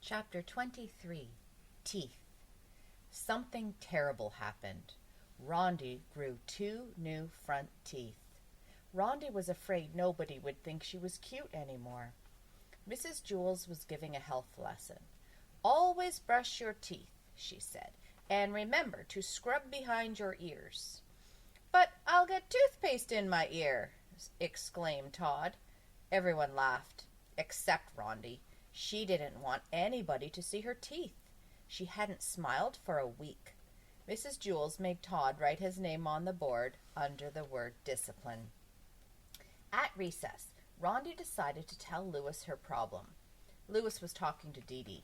Chapter 23. Teeth. Something terrible happened. Rondi grew 2 new front teeth. Rondi was afraid nobody would think she was cute anymore. Mrs. Jewls was giving a health lesson. "Always brush your teeth," she said, "and remember to scrub behind your ears." "But I'll get toothpaste in my ear," exclaimed Todd. Everyone laughed, except Rondi. She didn't want anybody to see her teeth. She hadn't smiled for a week. Mrs. Jewls made Todd write his name on the board under the word discipline. At recess, Rondi decided to tell Louis her problem. Louis was talking to Dee Dee.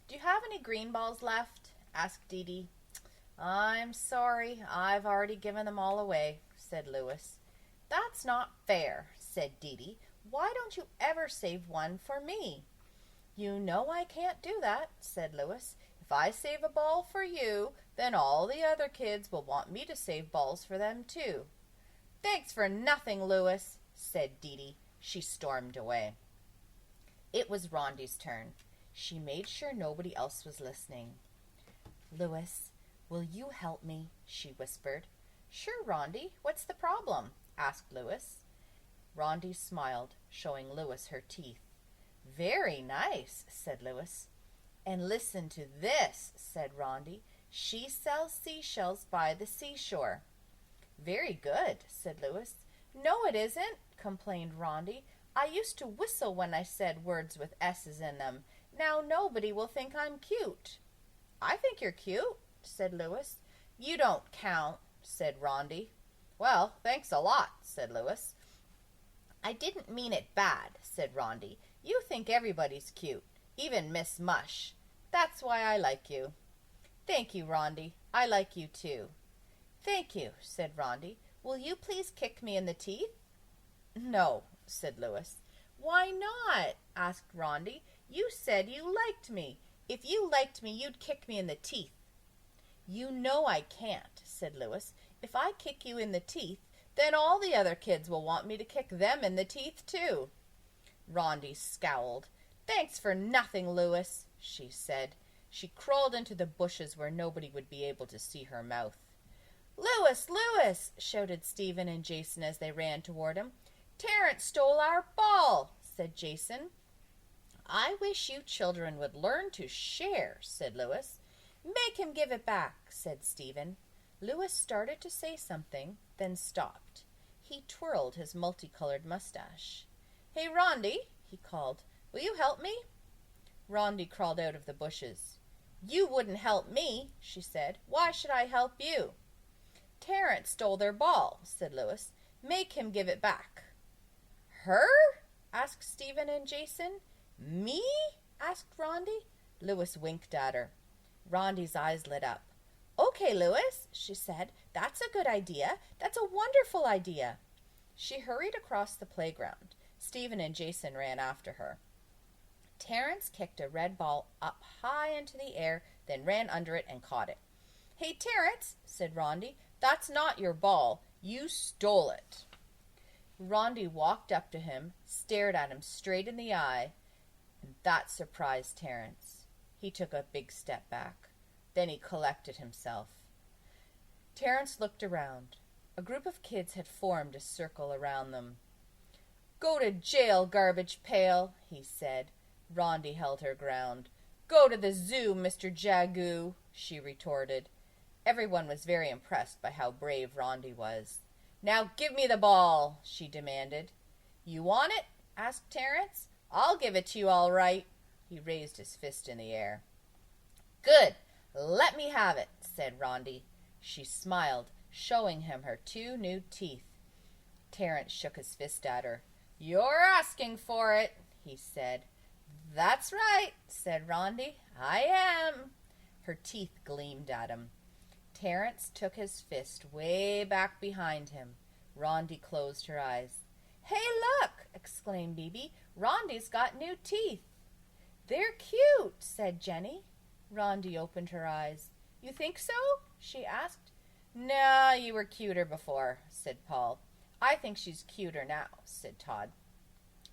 "Do you have any green balls left?" asked Dee Dee. "I'm sorry, I've already given them all away," said Louis. "That's not fair," said Dee Dee. "Why don't you ever save one for me?" "You know I can't do that," said Louis. "If I save a ball for you, then all the other kids will want me to save balls for them too." "Thanks for nothing, Louis," said Dee Dee. She stormed away. It was Rondi's turn. She made sure nobody else was listening. "Louis, will you help me?" she whispered. "Sure, Rondi. What's the problem?" asked Louis. Rondi smiled, showing Louis her teeth. "Very nice," said Louis. "And listen to this," said Rondi. "She sells seashells by the seashore." "Very good," said Louis. "No, it isn't," complained Rondi. "I used to whistle when I said words with S's in them. Now nobody will think I'm cute." "I think you're cute," said Louis. "You don't count," said Rondi. "Well, thanks a lot," said Louis. "I didn't mean it bad," said Rondi. "You think everybody's cute, even Miss Mush. That's why I like you." "Thank you, Rondi. I like you too." "Thank you," said Rondi. "Will you please kick me in the teeth?" "No," said Louis. "Why not?" asked Rondi. "You said you liked me. If you liked me, you'd kick me in the teeth." "You know I can't," said Louis. "If I kick you in the teeth, then all the other kids will want me to kick them in the teeth too." Rondi scowled. "Thanks for nothing, Louis," she said. She crawled into the bushes where nobody would be able to see her mouth. "Louis, Louis!" shouted Stephen and Jason as they ran toward him. "Terence stole our ball," said Jason. "I wish you children would learn to share," said Louis. "Make him give it back," said Stephen. Louis started to say something, then stopped. He twirled his multicolored mustache. "Hey, Rondi," he called, "will you help me?" Rondi crawled out of the bushes. "You wouldn't help me," she said. "Why should I help you?" "Terence stole their ball," said Louis. "Make him give it back." "Her?" asked Stephen and Jason. "Me?" asked Rondi. Louis winked at her. Rondi's eyes lit up. "Okay, Louis," she said. "That's a good idea. That's a wonderful idea." She hurried across the playground. Stephen and Jason ran after her. Terence kicked a red ball up high into the air, then ran under it and caught it. "Hey, Terence," said Rondi, "that's not your ball. You stole it." Rondi walked up to him, stared at him straight in the eye, and that surprised Terence. He took a big step back. Then he collected himself. Terence looked around. A group of kids had formed a circle around them. "Go to jail, garbage pail," he said. Rondi held her ground. "Go to the zoo, Mr. Jagoo," she retorted. Everyone was very impressed by how brave Rondi was. "Now give me the ball," she demanded. "You want it?" asked Terence. "I'll give it to you all right." He raised his fist in the air. "Good. Let me have it," said Rondi. She smiled, showing him her 2 new teeth. Terence shook his fist at her. "You're asking for it," he said. "That's right," said Rondi. "I am." Her teeth gleamed at him. Terence took his fist way back behind him. Rondi closed her eyes. "Hey, look!" exclaimed Bibi. "Rondi's got new teeth." "They're cute," said Jenny. Rondi opened her eyes. "You think so?" she asked. "No, you were cuter before," said Paul. "I think she's cuter now," said Todd.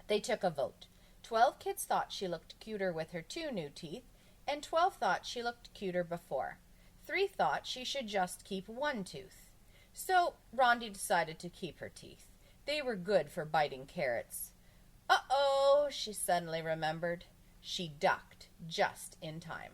They took a vote. 12 kids thought she looked cuter with her 2 new teeth, and 12 thought she looked cuter before. 3 thought she should just keep 1 tooth. So Rondi decided to keep her teeth. They were good for biting carrots. Uh-oh, she suddenly remembered. She ducked just in time.